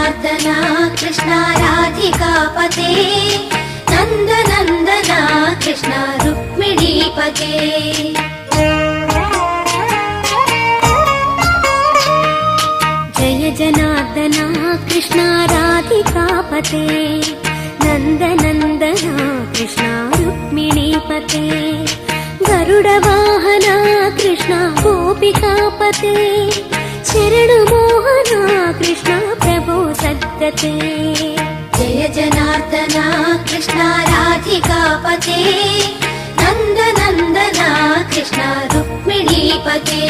जनार्दना कृष्ण राधिकापते नन्दनन्दना कृष्ण रुक्मिणीपते जय जनार्दना कृष्ण राधिकापते नन्दनन्दना कृष्ण रुक्मिणीपते गरुडवाहना कृष्ण गोपिकापते शरणमोहना कृष्ण प्रभो सद्गते जय जनार्दना कृष्ण राधिकापते नन्दनन्दना कृष्ण रुक्मिणीपते